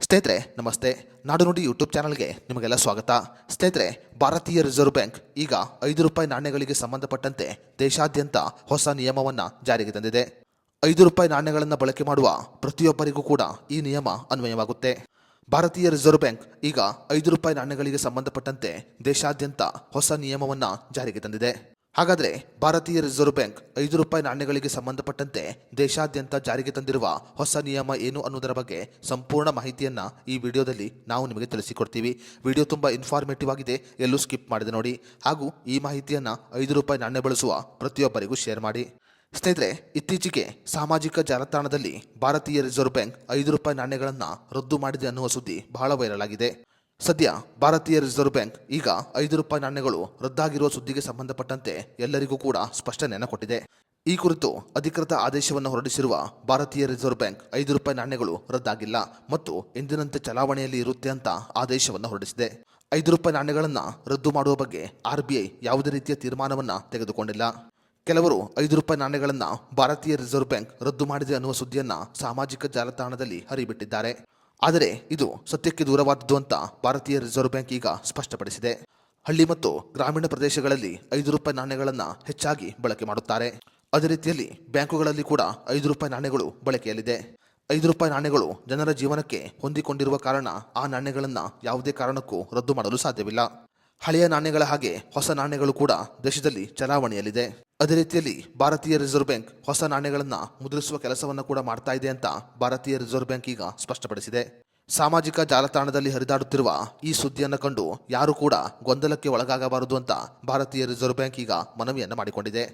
ಸ್ನೇಹಿತರೆ ನಮಸ್ತೆ. ನಾಡುನುಡಿ ಯೂಟ್ಯೂಬ್ ಚಾನಲ್ಗೆ ನಿಮಗೆಲ್ಲ ಸ್ವಾಗತ. ಸ್ನೇಹಿತರೆ, ಭಾರತೀಯ ರಿಸರ್ವ್ ಬ್ಯಾಂಕ್ ಈಗ ₹5 ನಾಣ್ಯಗಳಿಗೆ ಸಂಬಂಧಪಟ್ಟಂತೆ ದೇಶಾದ್ಯಂತ ಹೊಸ ನಿಯಮವನ್ನು ಜಾರಿಗೆ ತಂದಿದೆ. ₹5 ನಾಣ್ಯಗಳನ್ನು ಬಳಕೆ ಮಾಡುವ ಪ್ರತಿಯೊಬ್ಬರಿಗೂ ಕೂಡ ಈ ನಿಯಮ ಅನ್ವಯವಾಗುತ್ತೆ. ಭಾರತೀಯ ರಿಸರ್ವ್ ಬ್ಯಾಂಕ್ ಈಗ ₹5 ನಾಣ್ಯಗಳಿಗೆ ಸಂಬಂಧಪಟ್ಟಂತೆ ದೇಶಾದ್ಯಂತ ಹೊಸ ನಿಯಮವನ್ನು ಜಾರಿಗೆ ತಂದಿದೆ. ಹಾಗಾದರೆ ಭಾರತೀಯ ರಿಸರ್ವ್ ಬ್ಯಾಂಕ್ ₹5 ನಾಣ್ಯಗಳಿಗೆ ಸಂಬಂಧಪಟ್ಟಂತೆ ದೇಶಾದ್ಯಂತ ಜಾರಿಗೆ ತಂದಿರುವ ಹೊಸ ನಿಯಮ ಏನು ಅನ್ನೋದರ ಬಗ್ಗೆ ಸಂಪೂರ್ಣ ಮಾಹಿತಿಯನ್ನು ಈ ವಿಡಿಯೋದಲ್ಲಿ ನಾವು ನಿಮಗೆ ತಿಳಿಸಿಕೊಡ್ತೀವಿ. ವಿಡಿಯೋ ತುಂಬ ಇನ್ಫಾರ್ಮೇಟಿವ್ ಆಗಿದೆ, ಎಲ್ಲೂ ಸ್ಕಿಪ್ ಮಾಡದೆ ನೋಡಿ. ಹಾಗೂ ಈ ಮಾಹಿತಿಯನ್ನು ₹5 ನಾಣ್ಯ ಬಳಸುವ ಪ್ರತಿಯೊಬ್ಬರಿಗೂ ಶೇರ್ ಮಾಡಿ. ಸ್ನೇಹಿತರೆ, ಇತ್ತೀಚೆಗೆ ಸಾಮಾಜಿಕ ಜಾಲತಾಣದಲ್ಲಿ ಭಾರತೀಯ ರಿಸರ್ವ್ ಬ್ಯಾಂಕ್ ₹5 ನಾಣ್ಯಗಳನ್ನು ರದ್ದು ಮಾಡಿದೆ ಅನ್ನುವ ಸುದ್ದಿ ಬಹಳ ವೈರಲ್ ಆಗಿದೆ. ಸದ್ಯ ಭಾರತೀಯ ರಿಸರ್ವ್ ಬ್ಯಾಂಕ್ ಈಗ ₹5 ನಾಣ್ಯಗಳು ರದ್ದಾಗಿರುವ ಸುದ್ದಿಗೆ ಸಂಬಂಧಪಟ್ಟಂತೆ ಎಲ್ಲರಿಗೂ ಕೂಡ ಸ್ಪಷ್ಟನೆಯನ್ನು ಕೊಟ್ಟಿದೆ. ಈ ಕುರಿತು ಅಧಿಕೃತ ಆದೇಶವನ್ನು ಹೊರಡಿಸಿರುವ ಭಾರತೀಯ ರಿಸರ್ವ್ ಬ್ಯಾಂಕ್ ₹5 ನಾಣ್ಯಗಳು ರದ್ದಾಗಿಲ್ಲ ಮತ್ತು ಎಂದಿನಂತೆ ಚಲಾವಣೆಯಲ್ಲಿ ಇರುತ್ತೆ ಅಂತ ಆದೇಶವನ್ನು ಹೊರಡಿಸಿದೆ. ₹5 ನಾಣ್ಯಗಳನ್ನು ರದ್ದು ಮಾಡುವ ಬಗ್ಗೆ RBI ಯಾವುದೇ ರೀತಿಯ ತೀರ್ಮಾನವನ್ನು ತೆಗೆದುಕೊಂಡಿಲ್ಲ. ಕೆಲವರು ₹5 ನಾಣ್ಯಗಳನ್ನು ಭಾರತೀಯ ರಿಸರ್ವ್ ಬ್ಯಾಂಕ್ ರದ್ದು ಮಾಡಿದೆ ಅನ್ನುವ ಸುದ್ದಿಯನ್ನು ಸಾಮಾಜಿಕ ಜಾಲತಾಣದಲ್ಲಿ ಹರಿಬಿಟ್ಟಿದ್ದಾರೆ. ಆದರೆ ಇದು ಸತ್ಯಕ್ಕೆ ದೂರವಾದದ್ದು ಅಂತ ಭಾರತೀಯ ರಿಸರ್ವ್ ಬ್ಯಾಂಕ್ ಈಗ ಸ್ಪಷ್ಟಪಡಿಸಿದೆ. ಹಳ್ಳಿ ಮತ್ತು ಗ್ರಾಮೀಣ ಪ್ರದೇಶಗಳಲ್ಲಿ ₹5 ನಾಣ್ಯಗಳನ್ನು ಹೆಚ್ಚಾಗಿ ಬಳಕೆ ಮಾಡುತ್ತಾರೆ. ಅದೇ ರೀತಿಯಲ್ಲಿ ಬ್ಯಾಂಕುಗಳಲ್ಲಿ ಕೂಡ ₹5 ನಾಣ್ಯಗಳು ಬಳಕೆಯಲ್ಲಿದೆ. ₹5 ನಾಣ್ಯಗಳು ಜನರ ಜೀವನಕ್ಕೆ ಹೊಂದಿಕೊಂಡಿರುವ ಕಾರಣ ಆ ನಾಣ್ಯಗಳನ್ನು ಯಾವುದೇ ಕಾರಣಕ್ಕೂ ರದ್ದು ಮಾಡಲು ಸಾಧ್ಯವಿಲ್ಲ. ಹಳೆಯ ನಾಣ್ಯಗಳ ಹಾಗೆ ಹೊಸ ನಾಣ್ಯಗಳು ಕೂಡ ದೇಶದಲ್ಲಿ ಚಲಾವಣೆಯಲ್ಲಿದೆ. ಅದೇ ರೀತಿಯಲ್ಲಿ ಭಾರತೀಯ ರಿಸರ್ವ್ ಬ್ಯಾಂಕ್ ಹೊಸ ನಾಣ್ಯಗಳನ್ನು ಮುದ್ರಿಸುವ ಕೆಲಸವನ್ನು ಕೂಡ ಮಾಡ್ತಾ ಇದೆ ಅಂತ ಭಾರತೀಯ ರಿಸರ್ವ್ ಬ್ಯಾಂಕ್ ಈಗ ಸ್ಪಷ್ಟಪಡಿಸಿದೆ. ಸಾಮಾಜಿಕ ಜಾಲತಾಣದಲ್ಲಿ ಹರಿದಾಡುತ್ತಿರುವ ಈ ಸುದ್ದಿಯನ್ನು ಕಂಡು ಯಾರು ಕೂಡ ಗೊಂದಲಕ್ಕೆ ಒಳಗಾಗಬಾರದು ಅಂತ ಭಾರತೀಯ ರಿಸರ್ವ್ ಬ್ಯಾಂಕ್ ಈಗ ಮನವಿಯನ್ನು ಮಾಡಿಕೊಂಡಿದೆ.